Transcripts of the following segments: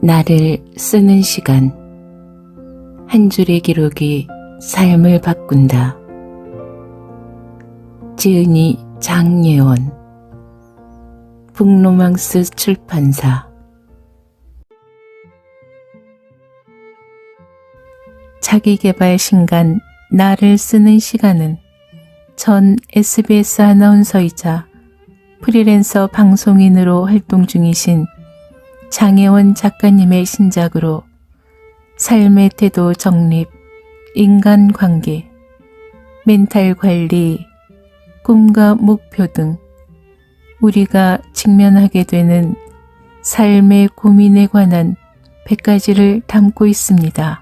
나를 쓰는 시간. 한 줄의 기록이 삶을 바꾼다. 지은이 장예원. 북로망스 출판사. 자기계발 신간 나를 쓰는 시간은 전 SBS 아나운서이자 프리랜서 방송인으로 활동 중이신 장예원 작가님의 신작으로 삶의 태도 정립, 인간관계, 멘탈 관리, 꿈과 목표 등 우리가 직면하게 되는 삶의 고민에 관한 100가지를 담고 있습니다.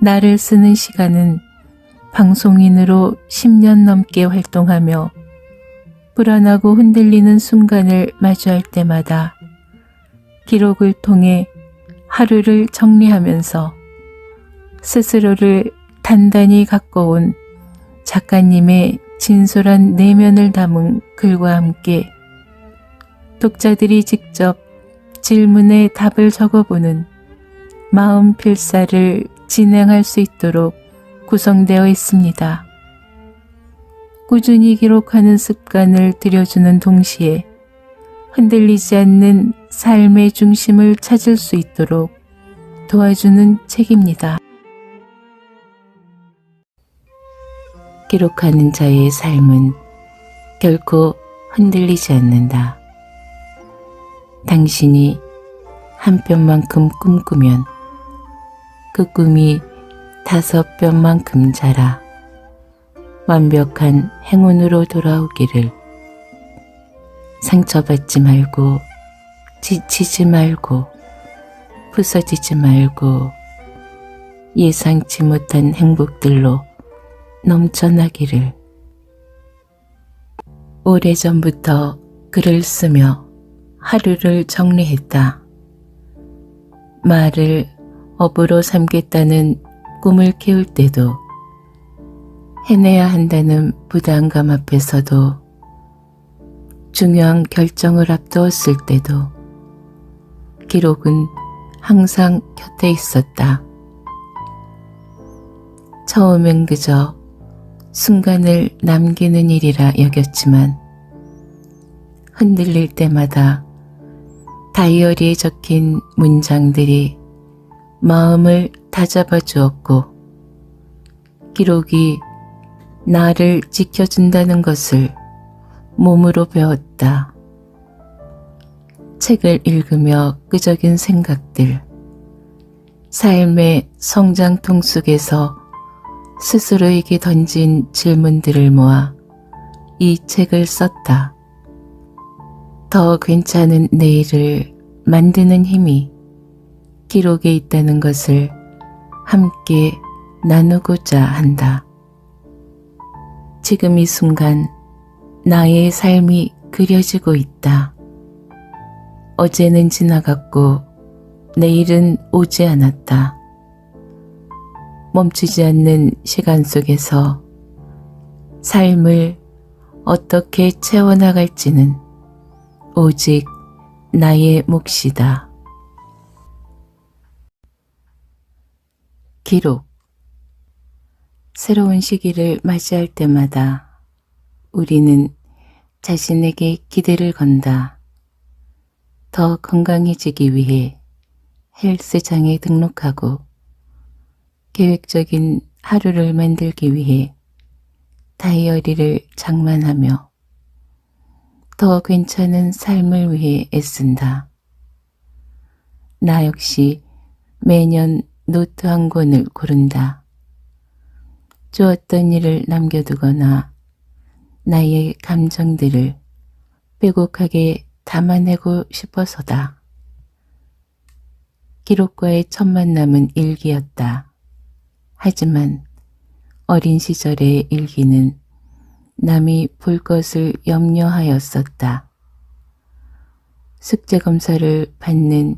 나를 쓰는 시간은 방송인으로 10년 넘게 활동하며 불안하고 흔들리는 순간을 마주할 때마다 기록을 통해 하루를 정리하면서 스스로를 단단히 가꿔온 작가님의 진솔한 내면을 담은 글과 함께 독자들이 직접 질문에 답을 적어보는 마음 필사를 진행할 수 있도록 구성되어 있습니다. 꾸준히 기록하는 습관을 들여주는 동시에 흔들리지 않는 삶의 중심을 찾을 수 있도록 도와주는 책입니다. 기록하는 자의 삶은 결코 흔들리지 않는다. 당신이 한 뼘만큼 꿈꾸면 그 꿈이 5뼘만큼 자라 완벽한 행운으로 돌아오기를. 상처받지 말고 지치지 말고 부서지지 말고 예상치 못한 행복들로 넘쳐나기를. 오래전부터 글을 쓰며 하루를 정리했다. 말을 업으로 삼겠다는 꿈을 키울 때도, 해내야 한다는 부담감 앞에서도, 중요한 결정을 앞두었을 때도 기록은 항상 곁에 있었다. 처음엔 그저 순간을 남기는 일이라 여겼지만 흔들릴 때마다 다이어리에 적힌 문장들이 마음을 다잡아 주었고, 기록이 나를 지켜준다는 것을 몸으로 배웠다. 책을 읽으며 끄적인 생각들, 삶의 성장통 속에서 스스로에게 던진 질문들을 모아 이 책을 썼다. 더 괜찮은 내일을 만드는 힘이 기록에 있다는 것을 함께 나누고자 한다. 지금 이 순간 나의 삶이 그려지고 있다. 어제는 지나갔고 내일은 오지 않았다. 멈추지 않는 시간 속에서 삶을 어떻게 채워나갈지는 오직 나의 몫이다. 기록. 새로운 시기를 맞이할 때마다 우리는 자신에게 기대를 건다. 더 건강해지기 위해 헬스장에 등록하고 계획적인 하루를 만들기 위해 다이어리를 장만하며 더 괜찮은 삶을 위해 애쓴다. 나 역시 매년 노트 한 권을 고른다. 좋았던 일을 남겨두거나 나의 감정들을 빼곡하게 담아내고 싶어서다. 기록과의 첫 만남은 일기였다. 하지만 어린 시절의 일기는 남이 볼 것을 염려하였었다. 숙제검사를 받는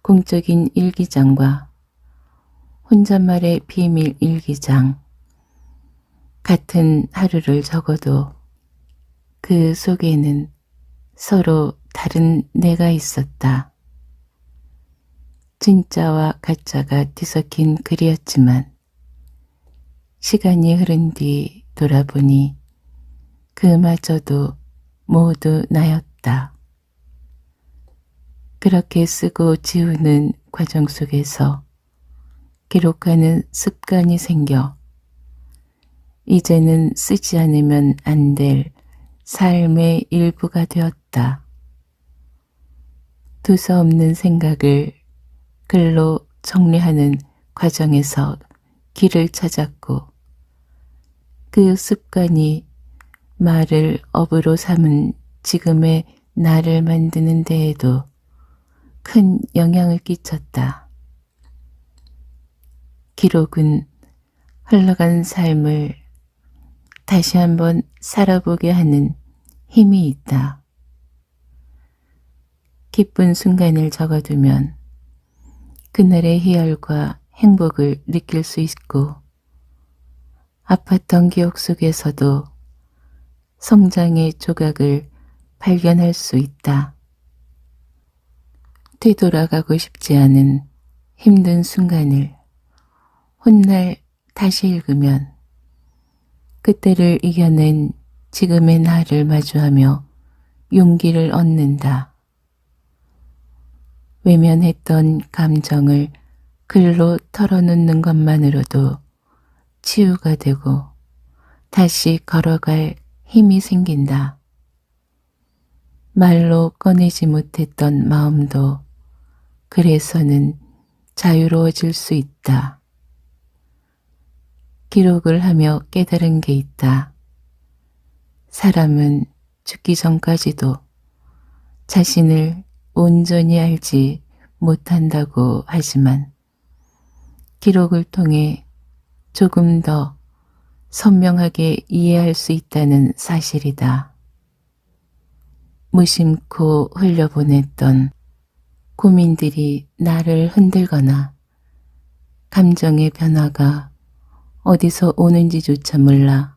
공적인 일기장과 혼잣말의 비밀 일기장, 같은 하루를 적어도 그 속에는 서로 다른 내가 있었다. 진짜와 가짜가 뒤섞인 글이었지만 시간이 흐른 뒤 돌아보니 그마저도 모두 나였다. 그렇게 쓰고 지우는 과정 속에서 기록하는 습관이 생겨 이제는 쓰지 않으면 안 될 삶의 일부가 되었다. 두서없는 생각을 글로 정리하는 과정에서 길을 찾았고 그 습관이 말을 업으로 삼은 지금의 나를 만드는 데에도 큰 영향을 끼쳤다. 기록은 흘러간 삶을 다시 한번 살아보게 하는 힘이 있다. 기쁜 순간을 적어두면 그날의 희열과 행복을 느낄 수 있고 아팠던 기억 속에서도 성장의 조각을 발견할 수 있다. 되돌아가고 싶지 않은 힘든 순간을 훗날 다시 읽으면 그때를 이겨낸 지금의 나를 마주하며 용기를 얻는다. 외면했던 감정을 글로 털어놓는 것만으로도 치유가 되고 다시 걸어갈 힘이 생긴다. 말로 꺼내지 못했던 마음도 그래서는 자유로워질 수 있다. 기록을 하며 깨달은 게 있다. 사람은 죽기 전까지도 자신을 온전히 알지 못한다고 하지만 기록을 통해 조금 더 선명하게 이해할 수 있다는 사실이다. 무심코 흘려보냈던 고민들이 나를 흔들거나 감정의 변화가 어디서 오는지조차 몰라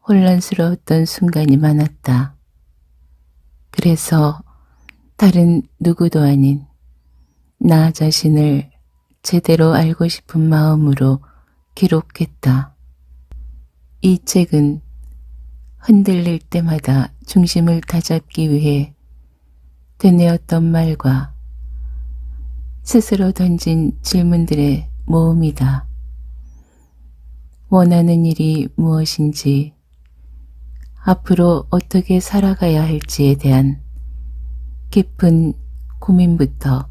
혼란스러웠던 순간이 많았다. 그래서 다른 누구도 아닌 나 자신을 제대로 알고 싶은 마음으로 기록했다. 이 책은 흔들릴 때마다 중심을 다잡기 위해 되뇌었던 말과 스스로 던진 질문들의 모음이다. 원하는 일이 무엇인지, 앞으로 어떻게 살아가야 할지에 대한 깊은 고민부터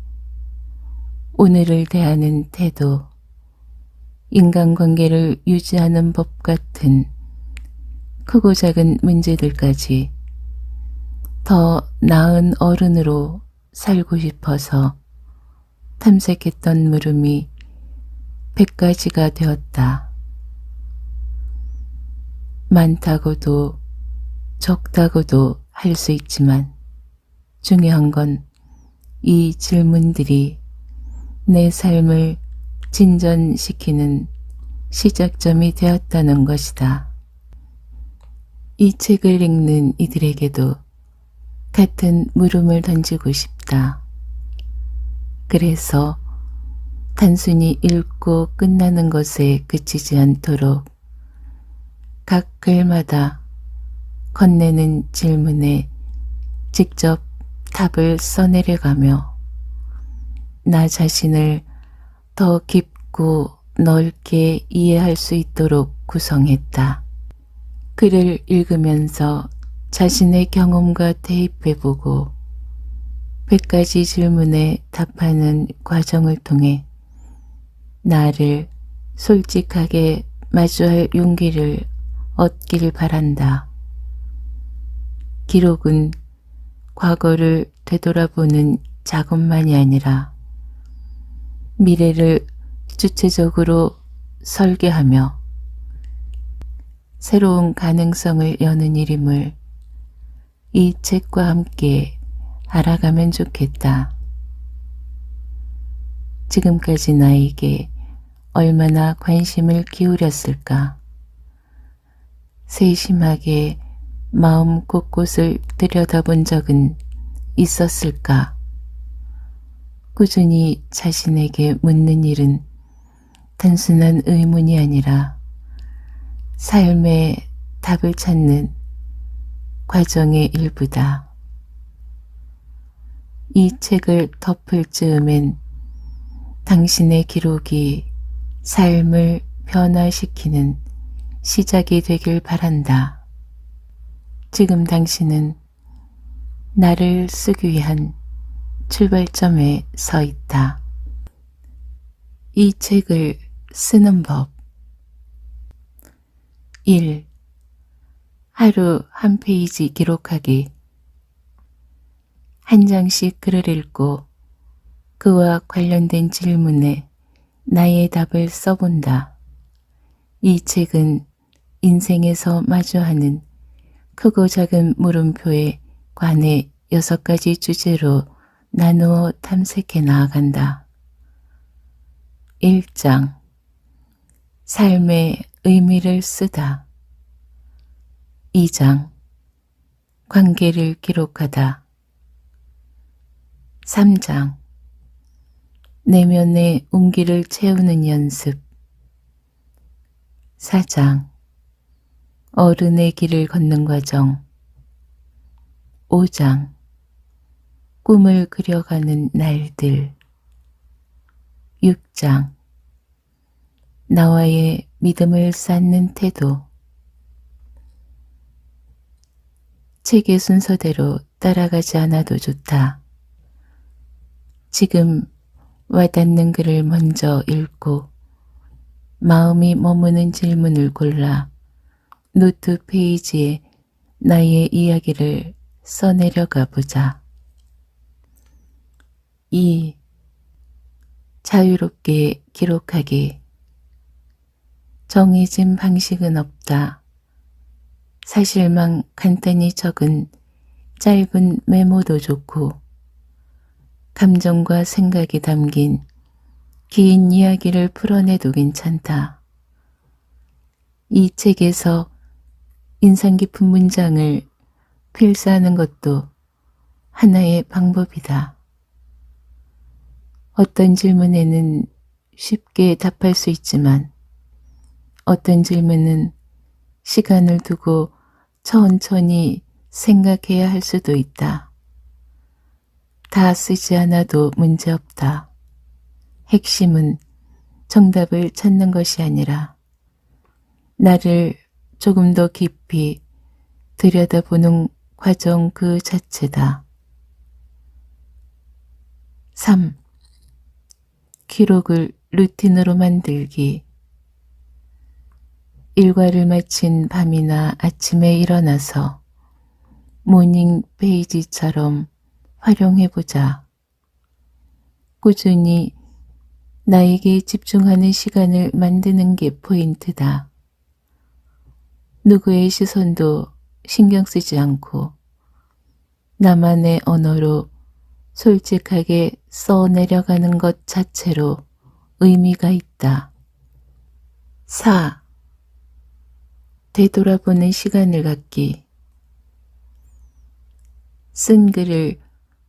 오늘을 대하는 태도, 인간관계를 유지하는 법 같은 크고 작은 문제들까지 더 나은 어른으로 살고 싶어서 탐색했던 물음이 100가지가 되었다. 많다고도 적다고도 할 수 있지만 중요한 건 이 질문들이 내 삶을 진전시키는 시작점이 되었다는 것이다. 이 책을 읽는 이들에게도 같은 물음을 던지고 싶다. 그래서 단순히 읽고 끝나는 것에 그치지 않도록 각 글마다 건네는 질문에 직접 답을 써내려가며 나 자신을 더 깊고 넓게 이해할 수 있도록 구성했다. 글을 읽으면서 자신의 경험과 대입해보고 100가지 질문에 답하는 과정을 통해 나를 솔직하게 마주할 용기를 얻길 바란다. 기록은 과거를 되돌아보는 작업만이 아니라 미래를 주체적으로 설계하며 새로운 가능성을 여는 일임을 이 책과 함께 알아가면 좋겠다. 지금까지 나에게 얼마나 관심을 기울였을까? 세심하게 마음 곳곳을 들여다본 적은 있었을까? 꾸준히 자신에게 묻는 일은 단순한 의문이 아니라 삶의 답을 찾는 과정의 일부다. 이 책을 덮을 즈음엔 당신의 기록이 삶을 변화시키는 시작이 되길 바란다. 지금 당신은 나를 쓰기 위한 출발점에 서 있다. 이 책을 쓰는 법. 1. 하루 한 페이지 기록하기. 한 장씩 글을 읽고 그와 관련된 질문에 나의 답을 써본다. 이 책은 인생에서 마주하는 크고 작은 물음표에 관해 6가지 주제로 나누어 탐색해 나아간다. 1장. 삶의 의미를 쓰다. 2장. 관계를 기록하다. 3장. 내면의 온기를 채우는 연습. 4장. 어른의 길을 걷는 과정. 5장. 꿈을 그려가는 날들. 6장. 나와의 믿음을 쌓는 태도. 책의 순서대로 따라가지 않아도 좋다. 지금 와닿는 글을 먼저 읽고 마음이 머무는 질문을 골라 노트 페이지에 나의 이야기를 써내려가 보자. 2. 자유롭게 기록하기. 정해진 방식은 없다. 사실만 간단히 적은 짧은 메모도 좋고 감정과 생각이 담긴 긴 이야기를 풀어내도 괜찮다. 이 책에서 인상 깊은 문장을 필사하는 것도 하나의 방법이다. 어떤 질문에는 쉽게 답할 수 있지만 어떤 질문은 시간을 두고 천천히 생각해야 할 수도 있다. 다 쓰지 않아도 문제없다. 핵심은 정답을 찾는 것이 아니라 나를 조금 더 깊이 들여다보는 과정 그 자체다. 3. 기록을 루틴으로 만들기. 일과를 마친 밤이나 아침에 일어나서 모닝 페이지처럼 활용해보자. 꾸준히 나에게 집중하는 시간을 만드는 게 포인트다. 누구의 시선도 신경 쓰지 않고 나만의 언어로 솔직하게 써내려가는 것 자체로 의미가 있다. 4. 되돌아보는 시간을 갖기. 쓴 글을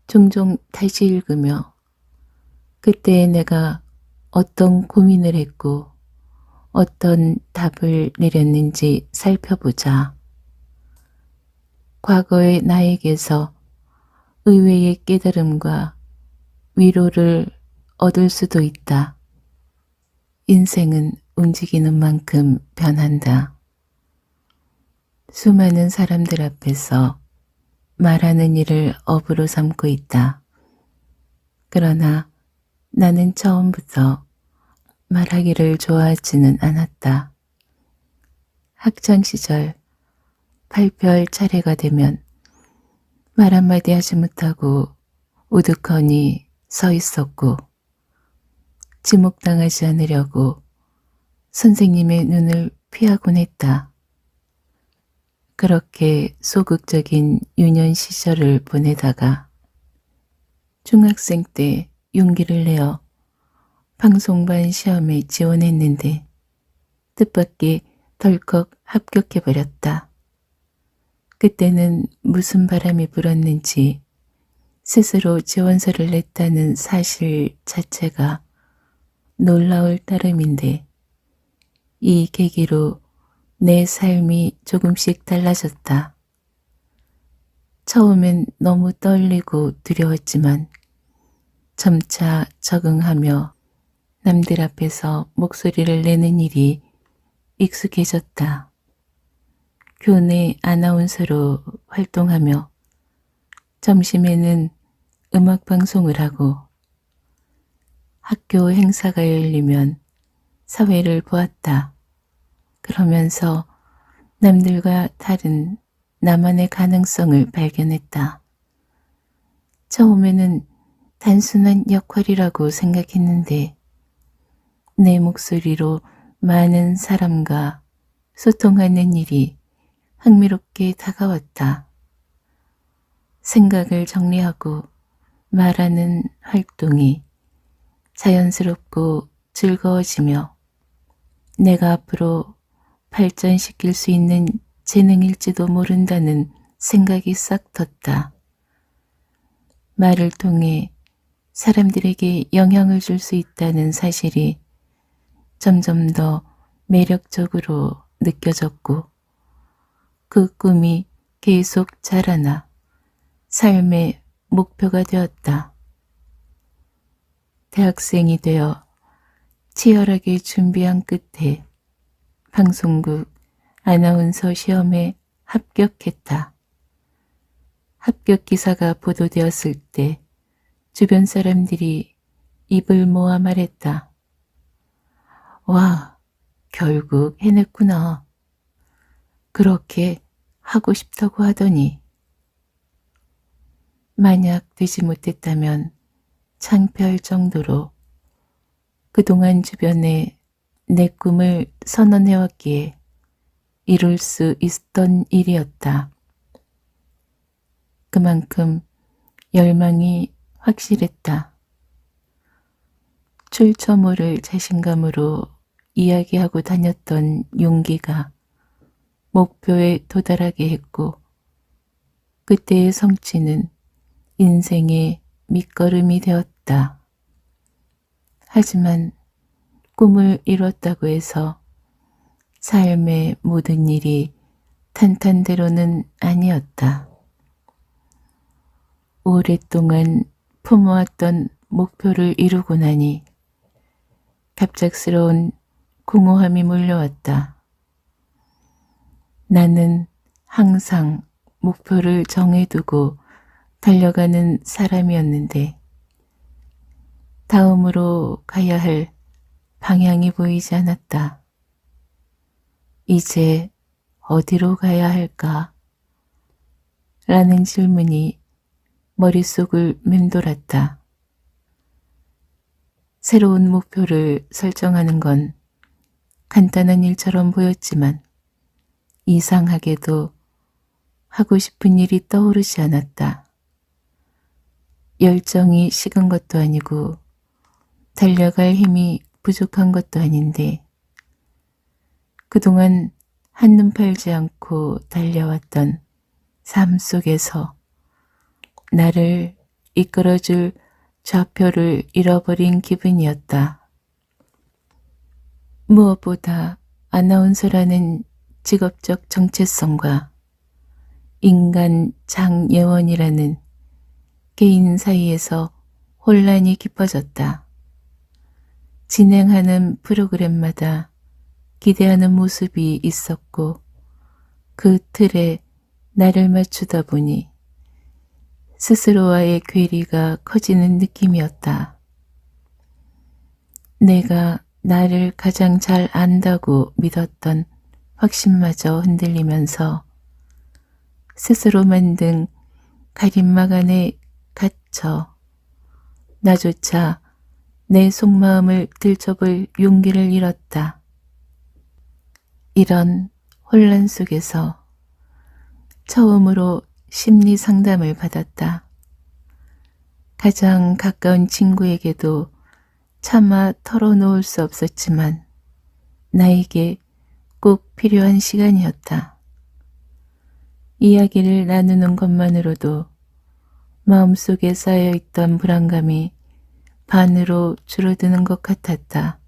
종종 다시 읽으며 그때 내가 어떤 고민을 했고 어떤 답을 내렸는지 살펴보자. 과거의 나에게서 의외의 깨달음과 위로를 얻을 수도 있다. 인생은 움직이는 만큼 변한다. 수많은 사람들 앞에서 말하는 일을 업으로 삼고 있다. 그러나 나는 처음부터 말하기를 좋아하지는 않았다. 학창시절 발표할 차례가 되면 말 한마디 하지 못하고 우두커니 서 있었고 지목당하지 않으려고 선생님의 눈을 피하곤 했다. 그렇게 소극적인 유년 시절을 보내다가 중학생 때 용기를 내어 방송반 시험에 지원했는데 뜻밖의 덜컥 합격해버렸다. 그때는 무슨 바람이 불었는지 스스로 지원서를 냈다는 사실 자체가 놀라울 따름인데 이 계기로 내 삶이 조금씩 달라졌다. 처음엔 너무 떨리고 두려웠지만 점차 적응하며 남들 앞에서 목소리를 내는 일이 익숙해졌다. 교내 아나운서로 활동하며 점심에는 음악방송을 하고 학교 행사가 열리면 사회를 보았다. 그러면서 남들과 다른 나만의 가능성을 발견했다. 처음에는 단순한 역할이라고 생각했는데 내 목소리로 많은 사람과 소통하는 일이 흥미롭게 다가왔다. 생각을 정리하고 말하는 활동이 자연스럽고 즐거워지며 내가 앞으로 발전시킬 수 있는 재능일지도 모른다는 생각이 싹 텄다. 말을 통해 사람들에게 영향을 줄 수 있다는 사실이 점점 더 매력적으로 느껴졌고 그 꿈이 계속 자라나 삶의 목표가 되었다. 대학생이 되어 치열하게 준비한 끝에 방송국 아나운서 시험에 합격했다. 합격 기사가 보도되었을 때 주변 사람들이 입을 모아 말했다. 와, 결국 해냈구나. 그렇게 하고 싶다고 하더니. 만약 되지 못했다면 창피할 정도로 그동안 주변에 내 꿈을 선언해왔기에 이룰 수 있었던 일이었다. 그만큼 열망이 확실했다. 출처 모를 자신감으로 이야기하고 다녔던 용기가 목표에 도달하게 했고 그때의 성취는 인생의 밑거름이 되었다. 하지만 꿈을 이뤘다고 해서 삶의 모든 일이 탄탄대로는 아니었다. 오랫동안 품어왔던 목표를 이루고 나니 갑작스러운 공허함이 몰려왔다. 나는 항상 목표를 정해두고 달려가는 사람이었는데 다음으로 가야 할 방향이 보이지 않았다. 이제 어디로 가야 할까? 라는 질문이 머릿속을 맴돌았다. 새로운 목표를 설정하는 건 간단한 일처럼 보였지만 이상하게도 하고 싶은 일이 떠오르지 않았다. 열정이 식은 것도 아니고 달려갈 힘이 부족한 것도 아닌데 그동안 한눈 팔지 않고 달려왔던 삶 속에서 나를 이끌어줄 좌표를 잃어버린 기분이었다. 무엇보다 아나운서라는 직업적 정체성과 인간 장예원이라는 개인 사이에서 혼란이 깊어졌다. 진행하는 프로그램마다 기대하는 모습이 있었고 그 틀에 나를 맞추다 보니 스스로와의 괴리가 커지는 느낌이었다. 내가 나를 가장 잘 안다고 믿었던 확신마저 흔들리면서 스스로 만든 가림막 안에 갇혀 나조차 내 속마음을 들춰볼 용기를 잃었다. 이런 혼란 속에서 처음으로 심리 상담을 받았다. 가장 가까운 친구에게도 차마 털어놓을 수 없었지만 나에게 꼭 필요한 시간이었다. 이야기를 나누는 것만으로도 마음속에 쌓여있던 불안감이 반으로 줄어드는 것 같았다.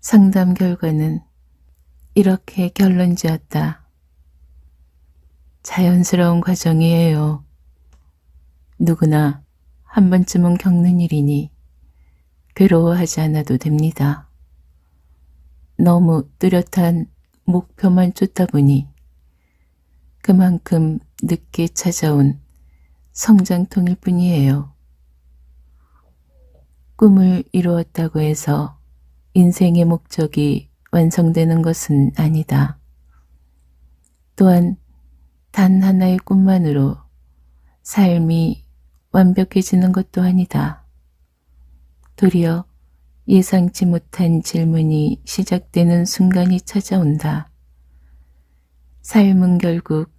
상담 결과는 이렇게 결론지었다. 자연스러운 과정이에요. 누구나 한 번쯤은 겪는 일이니 괴로워하지 않아도 됩니다. 너무 뚜렷한 목표만 쫓다 보니 그만큼 늦게 찾아온 성장통일 뿐이에요. 꿈을 이루었다고 해서 인생의 목적이 완성되는 것은 아니다. 또한 단 하나의 꿈만으로 삶이 완벽해지는 것도 아니다. 도리어 예상치 못한 질문이 시작되는 순간이 찾아온다. 삶은 결국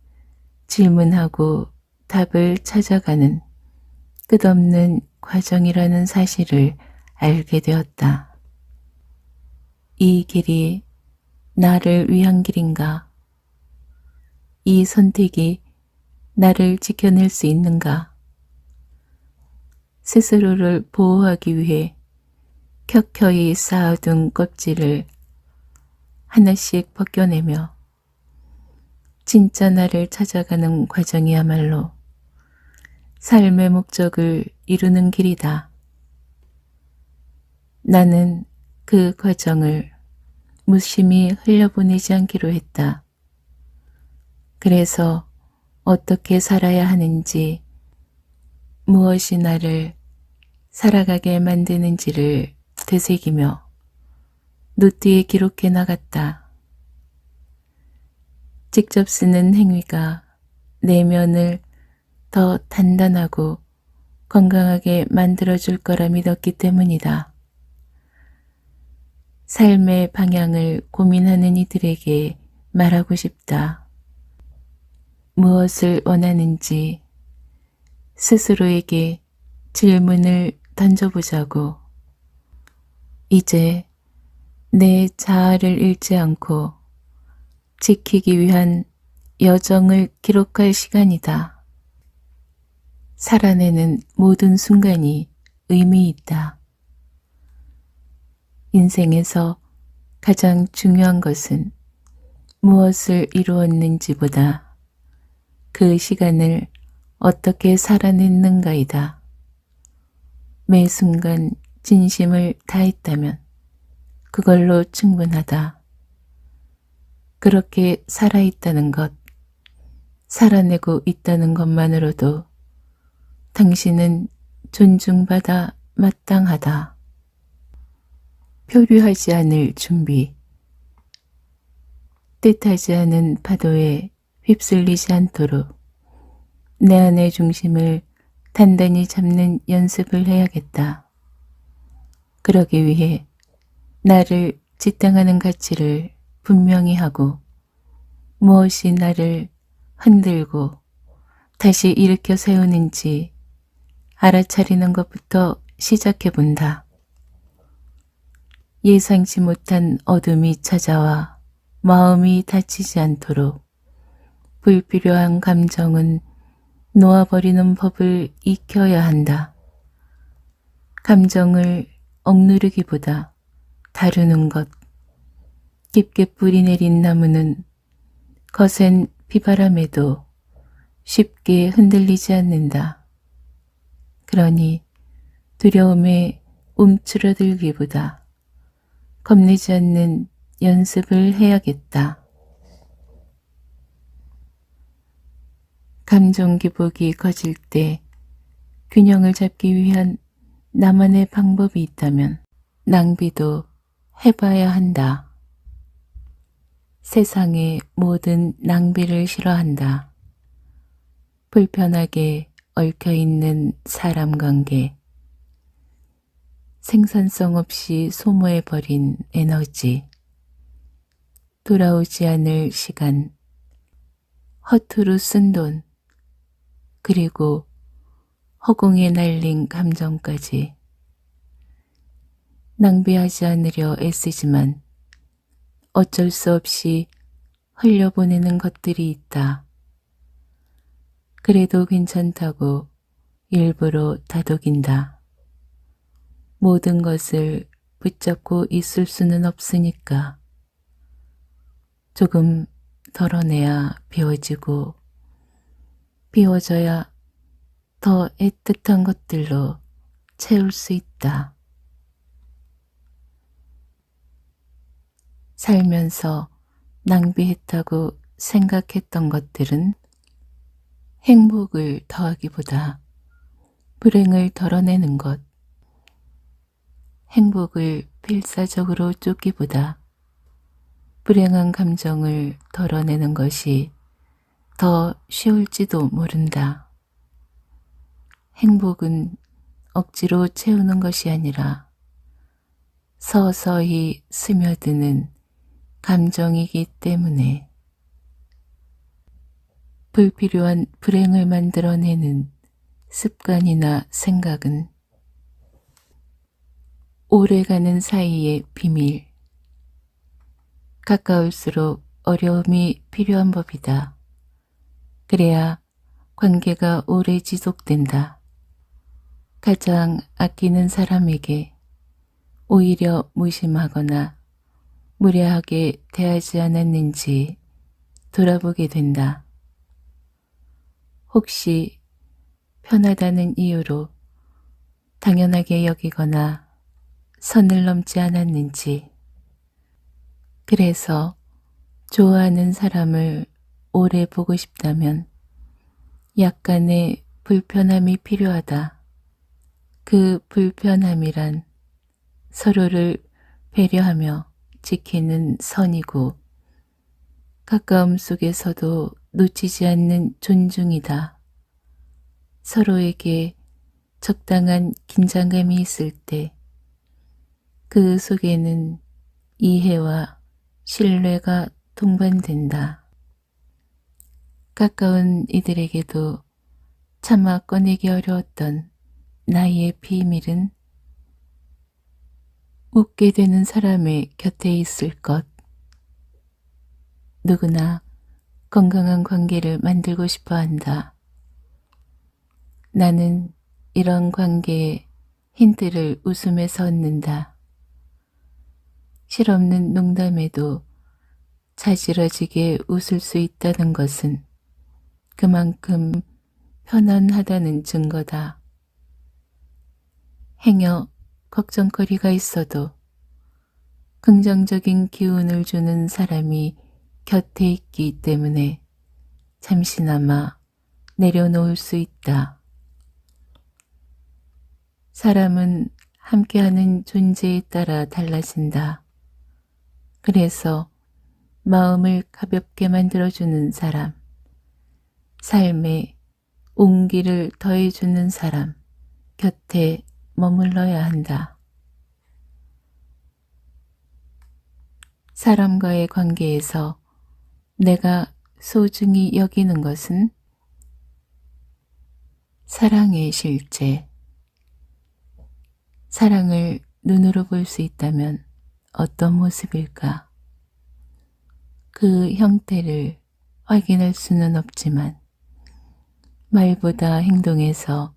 질문하고 답을 찾아가는 끝없는 과정이라는 사실을 알게 되었다. 이 길이 나를 위한 길인가? 이 선택이 나를 지켜낼 수 있는가? 스스로를 보호하기 위해 켜켜이 쌓아둔 껍질을 하나씩 벗겨내며 진짜 나를 찾아가는 과정이야말로 삶의 목적을 이루는 길이다. 나는 그 과정을 무심히 흘려보내지 않기로 했다. 그래서 어떻게 살아야 하는지, 무엇이 나를 살아가게 만드는지를 되새기며 노트에 기록해 나갔다. 직접 쓰는 행위가 내면을 더 단단하고 건강하게 만들어줄 거라 믿었기 때문이다. 삶의 방향을 고민하는 이들에게 말하고 싶다. 무엇을 원하는지 스스로에게 질문을 던져보자고. 이제 내 자아를 잃지 않고 지키기 위한 여정을 기록할 시간이다. 살아내는 모든 순간이 의미 있다. 인생에서 가장 중요한 것은 무엇을 이루었는지보다 그 시간을 어떻게 살아냈는가이다. 매 순간 진심을 다했다면 그걸로 충분하다. 그렇게 살아있다는 것, 살아내고 있다는 것만으로도 당신은 존중받아 마땅하다. 표류하지 않을 준비. 뜻하지 않은 파도에 휩쓸리지 않도록 내 안의 중심을 단단히 잡는 연습을 해야겠다. 그러기 위해 나를 지탱하는 가치를 분명히 하고 무엇이 나를 흔들고 다시 일으켜 세우는지 알아차리는 것부터 시작해 본다. 예상치 못한 어둠이 찾아와 마음이 다치지 않도록 불필요한 감정은 놓아버리는 법을 익혀야 한다. 감정을 억누르기보다 다루는 것. 깊게 뿌리 내린 나무는 거센 비바람에도 쉽게 흔들리지 않는다. 그러니 두려움에 움츠러들기보다 겁내지 않는 연습을 해야겠다. 감정 기복이 커질 때 균형을 잡기 위한 나만의 방법이 있다면 낭비도 해봐야 한다. 세상의 모든 낭비를 싫어한다. 불편하게 얽혀있는 사람 관계, 생산성 없이 소모해버린 에너지, 돌아오지 않을 시간, 허투루 쓴 돈, 그리고 허공에 날린 감정까지. 낭비하지 않으려 애쓰지만 어쩔 수 없이 흘려보내는 것들이 있다. 그래도 괜찮다고 일부러 다독인다. 모든 것을 붙잡고 있을 수는 없으니까 조금 덜어내야 비워지고 비워져야 더 애틋한 것들로 채울 수 있다. 살면서 낭비했다고 생각했던 것들은 행복을 더하기보다 불행을 덜어내는 것, 행복을 필사적으로 쫓기보다 불행한 감정을 덜어내는 것이 더 쉬울지도 모른다. 행복은 억지로 채우는 것이 아니라 서서히 스며드는 감정이기 때문에 불필요한 불행을 만들어내는 습관이나 생각은 오래가는 사이의 비밀, 가까울수록 어려움이 필요한 법이다. 그래야 관계가 오래 지속된다. 가장 아끼는 사람에게 오히려 무심하거나 무례하게 대하지 않았는지 돌아보게 된다. 혹시 편하다는 이유로 당연하게 여기거나 선을 넘지 않았는지, 그래서 좋아하는 사람을 오래 보고 싶다면 약간의 불편함이 필요하다. 그 불편함이란 서로를 배려하며 지키는 선이고 가까움 속에서도 놓치지 않는 존중이다. 서로에게 적당한 긴장감이 있을 때 그 속에는 이해와 신뢰가 동반된다. 가까운 이들에게도 차마 꺼내기 어려웠던 나의 비밀은 웃게 되는 사람의 곁에 있을 것. 누구나 건강한 관계를 만들고 싶어 한다. 나는 이런 관계에 힌트를 웃음에서 얻는다. 실없는 농담에도 자지러지게 웃을 수 있다는 것은 그만큼 편안하다는 증거다. 행여 걱정거리가 있어도 긍정적인 기운을 주는 사람이 곁에 있기 때문에 잠시나마 내려놓을 수 있다. 사람은 함께하는 존재에 따라 달라진다. 그래서 마음을 가볍게 만들어주는 사람, 삶에 온기를 더해주는 사람 곁에 머물러야 한다. 사람과의 관계에서 내가 소중히 여기는 것은 사랑의 실제. 사랑을 눈으로 볼 수 있다면 어떤 모습일까? 그 형태를 확인할 수는 없지만 말보다 행동에서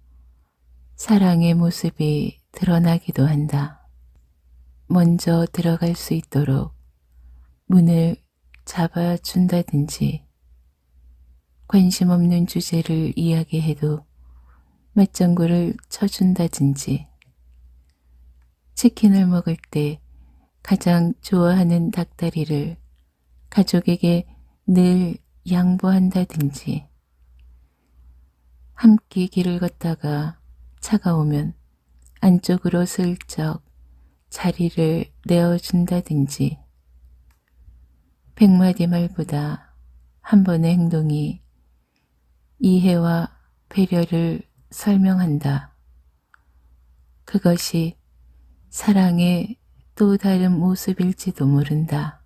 사랑의 모습이 드러나기도 한다. 먼저 들어갈 수 있도록 문을 잡아준다든지, 관심 없는 주제를 이야기해도 맞장구를 쳐준다든지, 치킨을 먹을 때 가장 좋아하는 닭다리를 가족에게 늘 양보한다든지, 함께 길을 걷다가 차가 오면 안쪽으로 슬쩍 자리를 내어준다든지, 100마디 말보다 한 번의 행동이 이해와 배려를 설명한다. 그것이 사랑의 또 다른 모습일지도 모른다.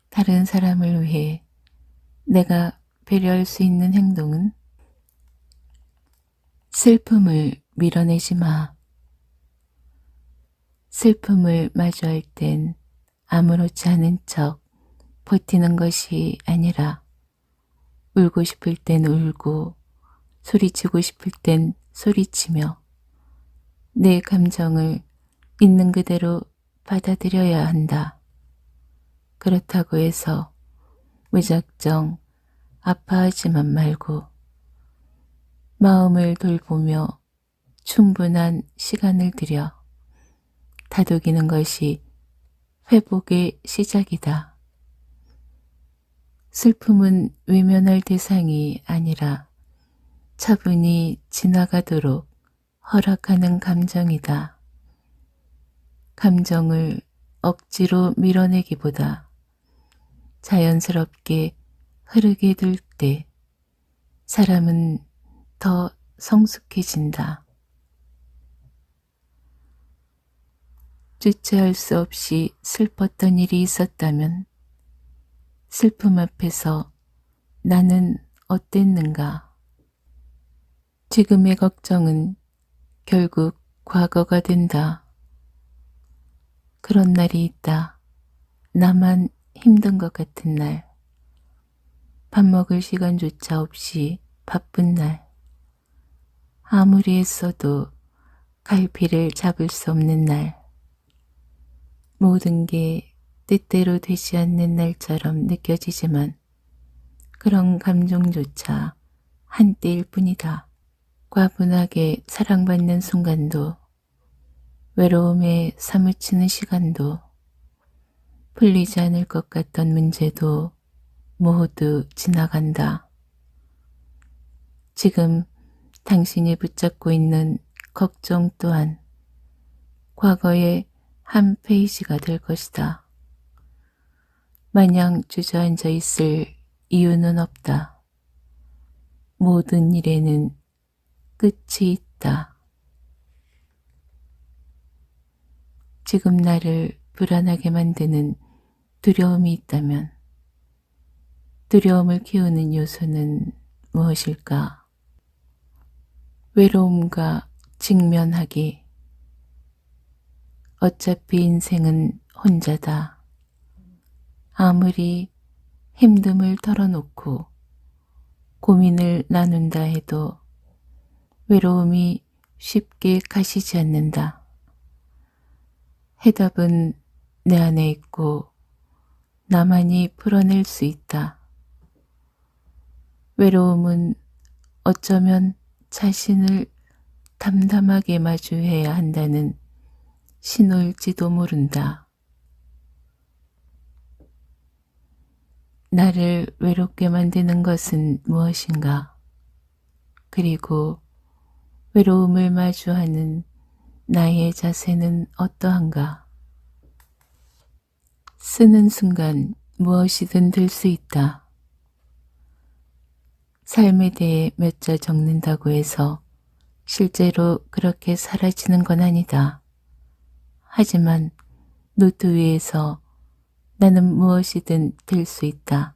다른 사람을 위해 내가 배려할 수 있는 행동은 슬픔을 밀어내지 마. 슬픔을 마주할 땐 아무렇지 않은 척 버티는 것이 아니라 울고 싶을 땐 울고 소리치고 싶을 땐 소리치며 내 감정을 있는 그대로 받아들여야 한다. 그렇다고 해서 무작정 아파하지만 말고 마음을 돌보며 충분한 시간을 들여 다독이는 것이 회복의 시작이다. 슬픔은 외면할 대상이 아니라 차분히 지나가도록 허락하는 감정이다. 감정을 억지로 밀어내기보다 자연스럽게 흐르게 둘 때 사람은 더 성숙해진다. 주체할 수 없이 슬펐던 일이 있었다면 슬픔 앞에서 나는 어땠는가? 지금의 걱정은 결국 과거가 된다. 그런 날이 있다. 나만 힘든 것 같은 날. 밥 먹을 시간조차 없이 바쁜 날. 아무리 했어도 갈피를 잡을 수 없는 날. 모든 게 뜻대로 되지 않는 날처럼 느껴지지만 그런 감정조차 한때일 뿐이다. 과분하게 사랑받는 순간도 외로움에 사무치는 시간도 풀리지 않을 것 같던 문제도 모두 지나간다. 지금 당신이 붙잡고 있는 걱정 또한 과거의 한 페이지가 될 것이다. 마냥 주저앉아 있을 이유는 없다. 모든 일에는 끝이 있다. 지금 나를 불안하게 만드는 두려움이 있다면 두려움을 키우는 요소는 무엇일까? 외로움과 직면하기. 어차피 인생은 혼자다. 아무리 힘듦을 털어놓고 고민을 나눈다 해도 외로움이 쉽게 가시지 않는다. 해답은 내 안에 있고 나만이 풀어낼 수 있다. 외로움은 어쩌면 자신을 담담하게 마주해야 한다는 신호일지도 모른다. 나를 외롭게 만드는 것은 무엇인가? 그리고 외로움을 마주하는 나의 자세는 어떠한가? 쓰는 순간 무엇이든 될 수 있다. 삶에 대해 몇 자 적는다고 해서 실제로 그렇게 사라지는 건 아니다. 하지만 노트 위에서 나는 무엇이든 될 수 있다.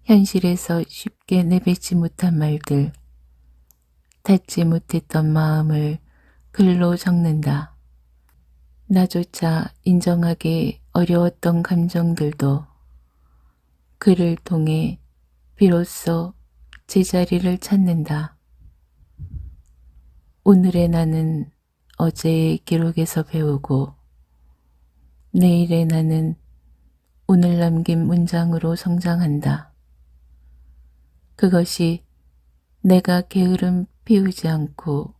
현실에서 쉽게 내뱉지 못한 말들, 닿지 못했던 마음을 글로 적는다. 나조차 인정하기 어려웠던 감정들도 글을 통해 비로소 제자리를 찾는다. 오늘의 나는 어제의 기록에서 배우고 내일의 나는 오늘 남긴 문장으로 성장한다. 그것이 내가 게으름 피우지 않고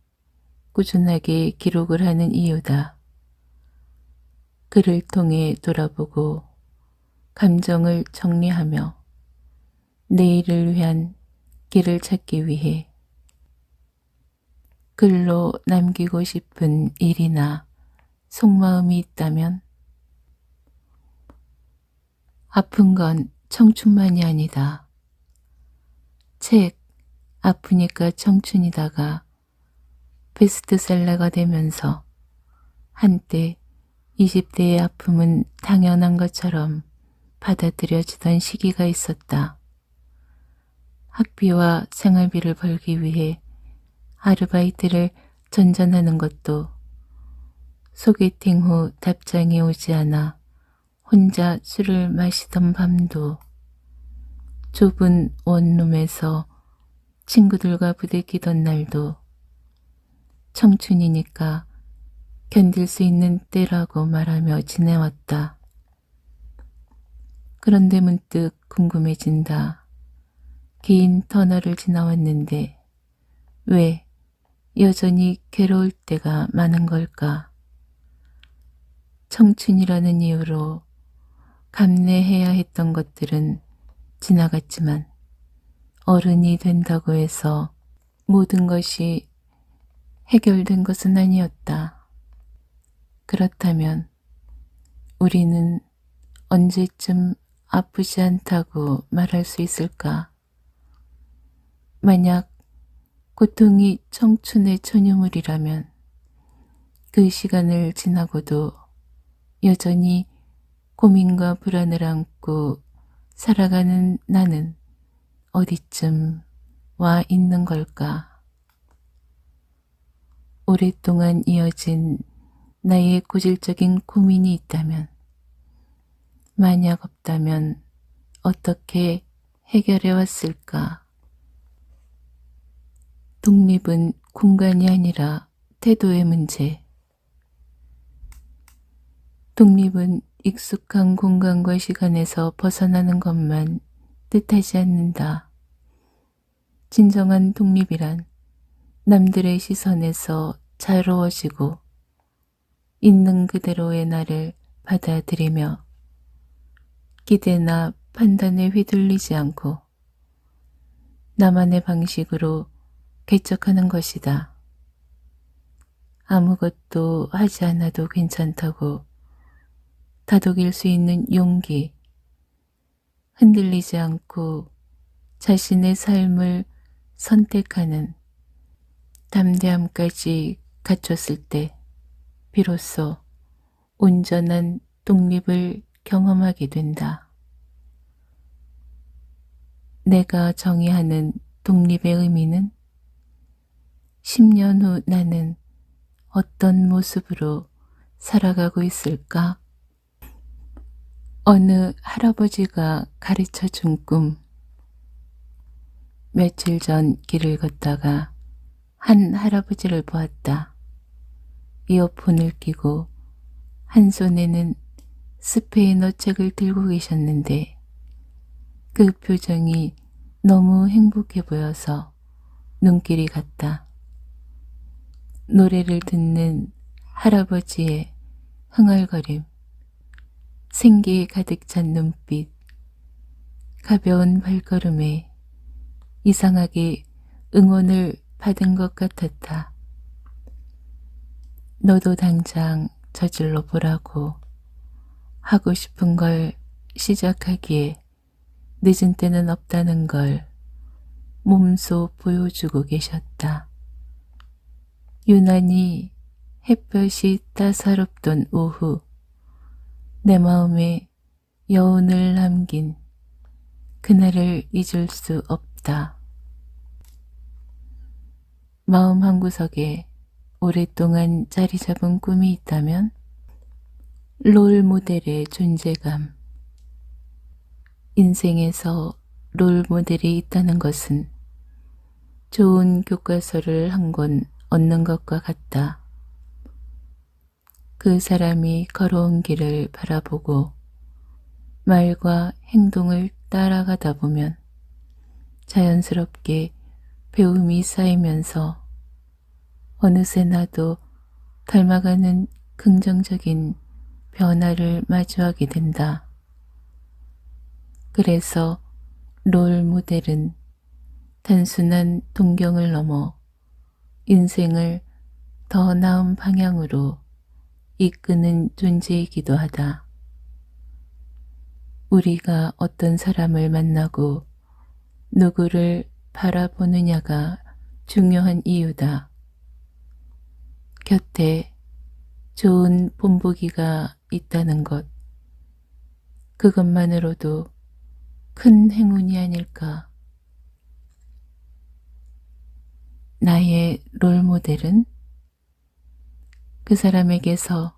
꾸준하게 기록을 하는 이유다. 글을 통해 돌아보고 감정을 정리하며 내일을 위한 길을 찾기 위해 글로 남기고 싶은 일이나 속마음이 있다면 아픈 건 청춘만이 아니다. 책 아프니까 청춘이다가 베스트셀러가 되면서 한때 20대의 아픔은 당연한 것처럼 받아들여지던 시기가 있었다. 학비와 생활비를 벌기 위해 아르바이트를 전전하는 것도 소개팅 후 답장이 오지 않아 혼자 술을 마시던 밤도, 좁은 원룸에서 친구들과 부대끼던 날도 청춘이니까 견딜 수 있는 때라고 말하며 지내왔다. 그런데 문득 궁금해진다. 긴 터널을 지나왔는데 왜 여전히 괴로울 때가 많은 걸까? 청춘이라는 이유로 감내해야 했던 것들은 지나갔지만 어른이 된다고 해서 모든 것이 해결된 것은 아니었다. 그렇다면 우리는 언제쯤 아프지 않다고 말할 수 있을까? 만약 고통이 청춘의 전유물이라면 그 시간을 지나고도 여전히 고민과 불안을 안고 살아가는 나는 어디쯤 와 있는 걸까? 오랫동안 이어진 나의 고질적인 고민이 있다면, 만약 없다면 어떻게 해결해 왔을까? 독립은 공간이 아니라 태도의 문제. 독립은 익숙한 공간과 시간에서 벗어나는 것만 뜻하지 않는다. 진정한 독립이란 남들의 시선에서 자유로워지고 있는 그대로의 나를 받아들이며 기대나 판단에 휘둘리지 않고 나만의 방식으로 개척하는 것이다. 아무것도 하지 않아도 괜찮다고 다독일 수 있는 용기, 흔들리지 않고 자신의 삶을 선택하는 담대함까지 갖췄을 때 비로소 온전한 독립을 경험하게 된다. 내가 정의하는 독립의 의미는 10년 후 나는 어떤 모습으로 살아가고 있을까? 어느 할아버지가 가르쳐 준 꿈. 며칠 전 길을 걷다가 한 할아버지를 보았다. 이어폰을 끼고 한 손에는 스페인어 책을 들고 계셨는데 그 표정이 너무 행복해 보여서 눈길이 갔다. 노래를 듣는 할아버지의 흥얼거림, 생기에 가득 찬 눈빛, 가벼운 발걸음에 이상하게 응원을 받은 것 같았다. 너도 당장 저질러 보라고, 하고 싶은 걸 시작하기에 늦은 때는 없다는 걸 몸소 보여주고 계셨다. 유난히 햇볕이 따사롭던 오후, 내 마음에 여운을 남긴 그날을 잊을 수 없다. 마음 한구석에 오랫동안 자리 잡은 꿈이 있다면 롤 모델의 존재감. 인생에서 롤 모델이 있다는 것은 좋은 교과서를 한 권 얻는 것과 같다. 그 사람이 걸어온 길을 바라보고 말과 행동을 따라가다 보면 자연스럽게 배움이 쌓이면서 어느새 나도 닮아가는 긍정적인 변화를 마주하게 된다. 그래서 롤 모델은 단순한 동경을 넘어 인생을 더 나은 방향으로 이끄는 존재이기도 하다. 우리가 어떤 사람을 만나고 누구를 바라보느냐가 중요한 이유다. 곁에 좋은 본보기가 있다는 것, 그것만으로도 큰 행운이 아닐까. 나의 롤모델은 그 사람에게서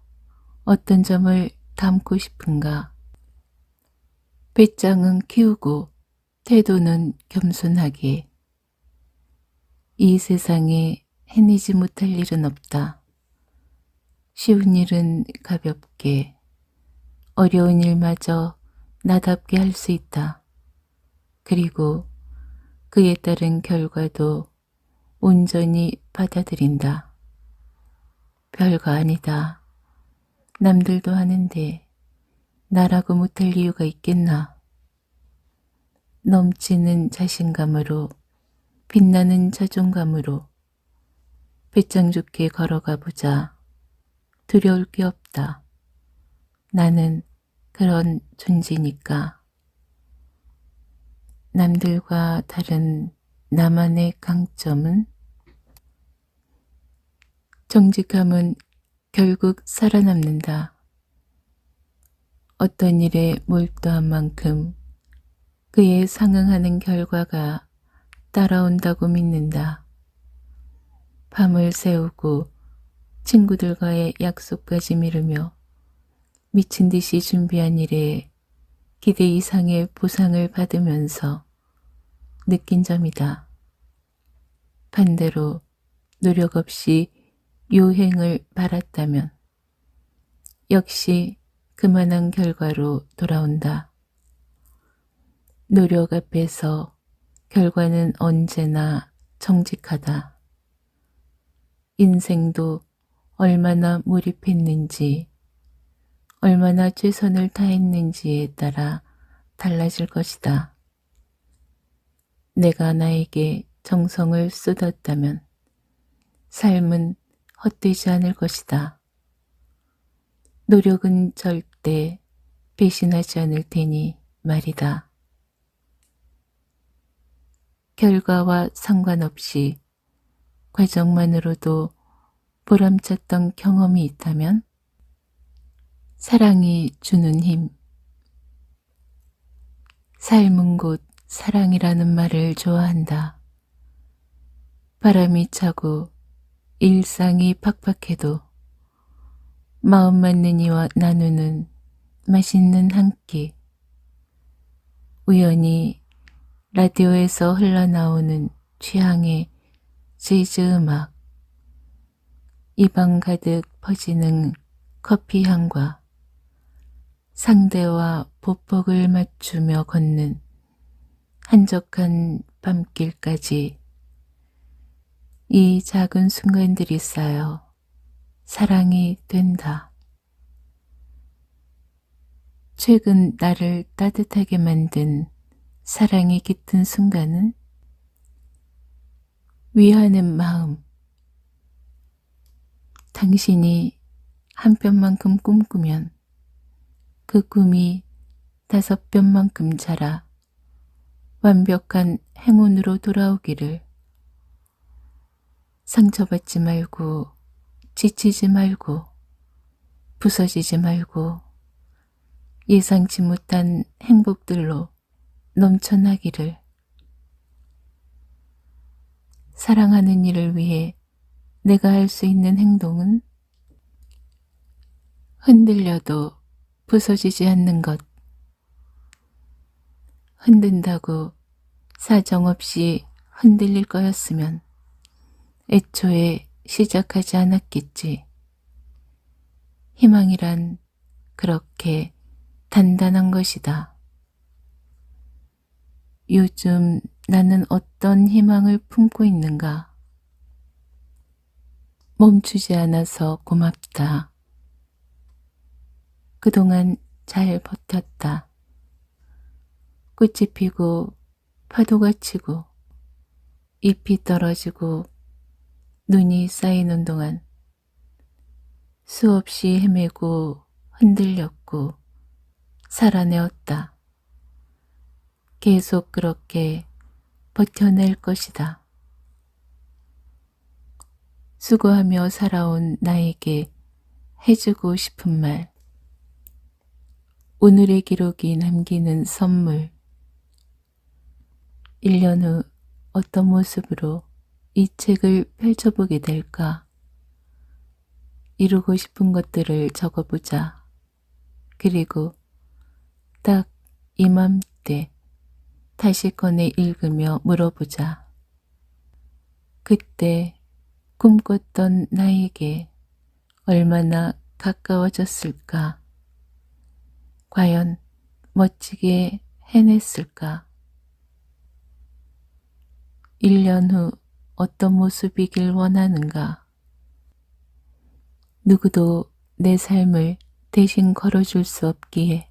어떤 점을 담고 싶은가 배짱은 키우고 태도는 겸손하게. 이 세상에 해내지 못할 일은 없다. 쉬운 일은 가볍게, 어려운 일마저 나답게 할 수 있다. 그리고 그에 따른 결과도 온전히 받아들인다. 별거 아니다. 남들도 하는데 나라고 못할 이유가 있겠나. 넘치는 자신감으로, 빛나는 자존감으로 배짱 좋게 걸어가 보자. 두려울 게 없다. 나는 그런 존재니까. 남들과 다른 나만의 강점은 정직함은 결국 살아남는다. 어떤 일에 몰두한 만큼 그에 상응하는 결과가 따라온다고 믿는다. 밤을 새우고 친구들과의 약속까지 미루며 미친 듯이 준비한 일에 기대 이상의 보상을 받으면서 느낀 점이다. 반대로 노력 없이 요행을 바랐다면 역시 그만한 결과로 돌아온다. 노력 앞에서 결과는 언제나 정직하다. 인생도 얼마나 몰입했는지, 얼마나 최선을 다했는지에 따라 달라질 것이다. 내가 나에게 정성을 쏟았다면 삶은 헛되지 않을 것이다. 노력은 절대 배신하지 않을 테니 말이다. 결과와 상관없이 과정만으로도 보람찼던 경험이 있다면 사랑이 주는 힘. 삶은 곧 사랑이라는 말을 좋아한다. 바람이 차고 일상이 팍팍해도 마음 맞는 이와 나누는 맛있는 한 끼. 우연히 라디오에서 흘러나오는 취향의 재즈 음악. 입안 가득 퍼지는 커피 향과 상대와 보폭을 맞추며 걷는 한적한 밤길까지 이 작은 순간들이 쌓여 사랑이 된다. 최근 나를 따뜻하게 만든 사랑이 깃든 순간은 위하는 마음. 당신이 한 뼘만큼 꿈꾸면 그 꿈이 5뼘만큼 자라 완벽한 행운으로 돌아오기를. 상처받지 말고, 지치지 말고, 부서지지 말고, 예상치 못한 행복들로 넘쳐나기를. 사랑하는 이를 위해 내가 할 수 있는 행동은 흔들려도 부서지지 않는 것. 흔든다고 사정없이 흔들릴 거였으면 애초에 시작하지 않았겠지. 희망이란 그렇게 단단한 것이다. 요즘 나는 어떤 희망을 품고 있는가? 멈추지 않아서 고맙다. 그동안 잘 버텼다. 꽃이 피고 파도가 치고 잎이 떨어지고 눈이 쌓이는 동안 수없이 헤매고 흔들렸고 살아내었다. 계속 그렇게 버텨낼 것이다. 수고하며 살아온 나에게 해주고 싶은 말. 오늘의 기록이 남기는 선물. 1년 후 어떤 모습으로 이 책을 펼쳐보게 될까? 이루고 싶은 것들을 적어보자. 그리고 딱 이맘때 다시 꺼내 읽으며 물어보자. 그때 꿈꿨던 나에게 얼마나 가까워졌을까? 과연 멋지게 해냈을까? 1년 후 어떤 모습이길 원하는가? 누구도 내 삶을 대신 걸어줄 수 없기에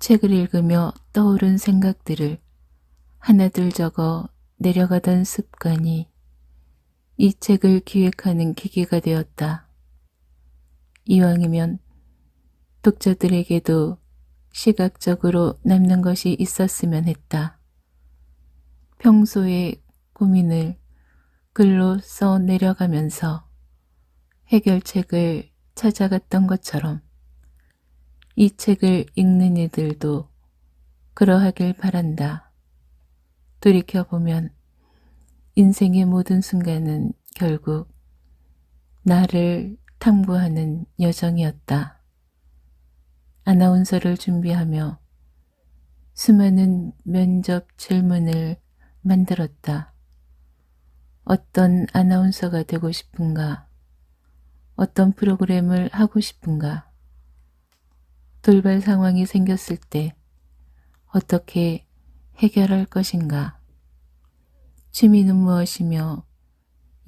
책을 읽으며 떠오른 생각들을 하나둘 적어 내려가던 습관이 이 책을 기획하는 계기가 되었다. 이왕이면 독자들에게도 시각적으로 남는 것이 있었으면 했다. 평소의 고민을 글로 써 내려가면서 해결책을 찾아갔던 것처럼 이 책을 읽는 이들도 그러하길 바란다. 돌이켜보면 인생의 모든 순간은 결국 나를 탐구하는 여정이었다. 아나운서를 준비하며 수많은 면접 질문을 만들었다. 어떤 아나운서가 되고 싶은가? 어떤 프로그램을 하고 싶은가? 돌발 상황이 생겼을 때 어떻게 해결할 것인가? 취미는 무엇이며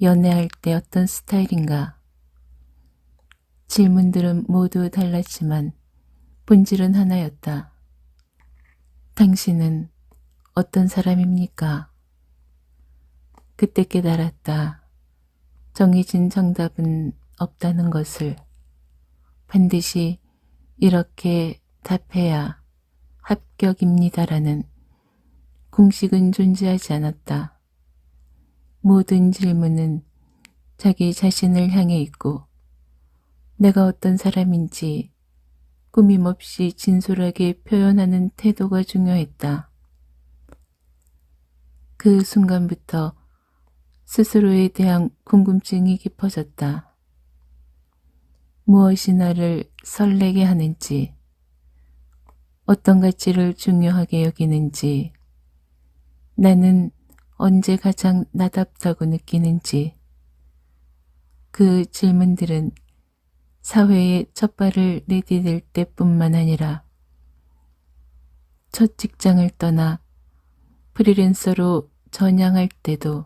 연애할 때 어떤 스타일인가? 질문들은 모두 달랐지만 본질은 하나였다. 당신은 어떤 사람입니까? 그때 깨달았다. 정해진 정답은 없다는 것을. 반드시 이렇게 답해야 합격입니다라는 공식은 존재하지 않았다. 모든 질문은 자기 자신을 향해 있고 내가 어떤 사람인지 꾸밈없이 진솔하게 표현하는 태도가 중요했다. 그 순간부터 스스로에 대한 궁금증이 깊어졌다. 무엇이 나를 설레게 하는지, 어떤 가치를 중요하게 여기는지, 나는 언제 가장 나답다고 느끼는지, 그 질문들은 사회에 첫 발을 내디딜 때뿐만 아니라 첫 직장을 떠나 프리랜서로 전향할 때도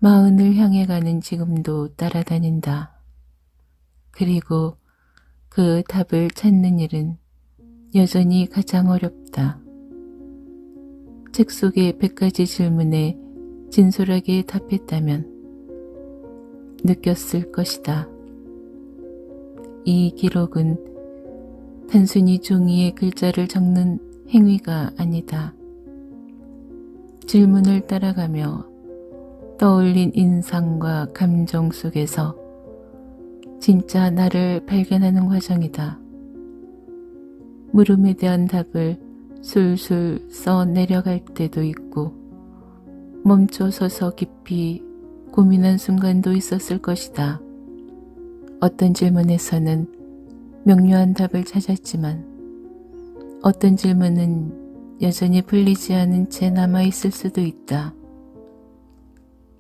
40을 향해 가는 지금도 따라다닌다. 그리고 그 답을 찾는 일은 여전히 가장 어렵다. 책 속의 100가지 질문에 진솔하게 답했다면 느꼈을 것이다. 이 기록은 단순히 종이에 글자를 적는 행위가 아니다. 질문을 따라가며 떠올린 인상과 감정 속에서 진짜 나를 발견하는 과정이다. 물음에 대한 답을 술술 써 내려갈 때도 있고 멈춰서서 깊이 고민한 순간도 있었을 것이다. 어떤 질문에서는 명료한 답을 찾았지만 어떤 질문은 여전히 풀리지 않은 채 남아있을 수도 있다.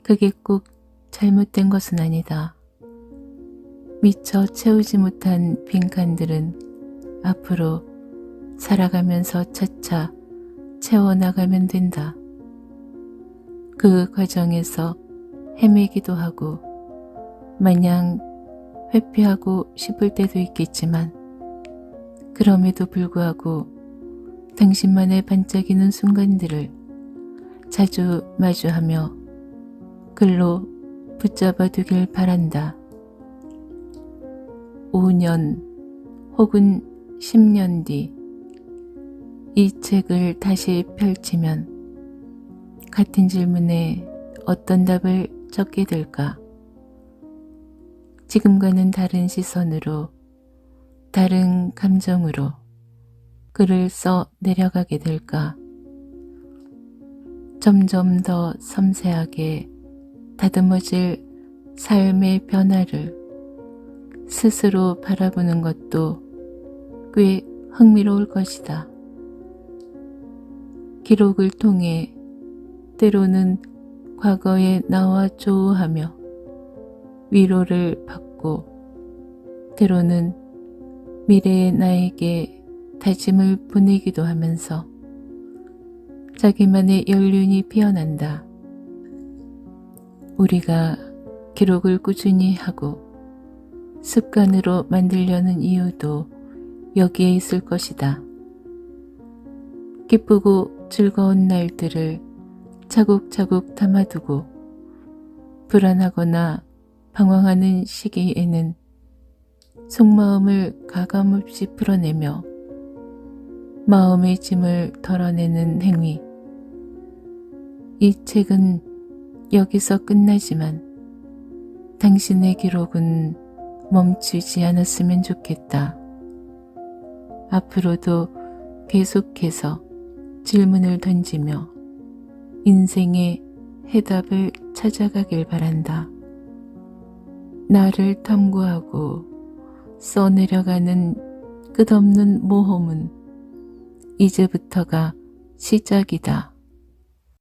그게 꼭 잘못된 것은 아니다. 미처 채우지 못한 빈칸들은 앞으로 살아가면서 차차 채워나가면 된다. 그 과정에서 헤매기도 하고 마냥 회피하고 싶을 때도 있겠지만 그럼에도 불구하고 당신만의 반짝이는 순간들을 자주 마주하며 글로 붙잡아 두길 바란다. 5년 혹은 10년 뒤 이 책을 다시 펼치면 같은 질문에 어떤 답을 적게 될까? 지금과는 다른 시선으로, 다른 감정으로 글을 써 내려가게 될까? 점점 더 섬세하게 다듬어질 삶의 변화를 스스로 바라보는 것도 꽤 흥미로울 것이다. 기록을 통해 때로는 과거의 나와 조우하며 위로를 받고 때로는 미래의 나에게 다짐을 보내기도 하면서 자기만의 연륜이 피어난다. 우리가 기록을 꾸준히 하고 습관으로 만들려는 이유도 여기에 있을 것이다. 기쁘고 즐거운 날들을 차곡차곡 담아두고 불안하거나 방황하는 시기에는 속마음을 가감없이 풀어내며 마음의 짐을 덜어내는 행위. 이 책은 여기서 끝나지만 당신의 기록은 멈추지 않았으면 좋겠다. 앞으로도 계속해서 질문을 던지며 인생의 해답을 찾아가길 바란다. 나를 탐구하고 써내려가는 끝없는 모험은 이제부터가 시작이다.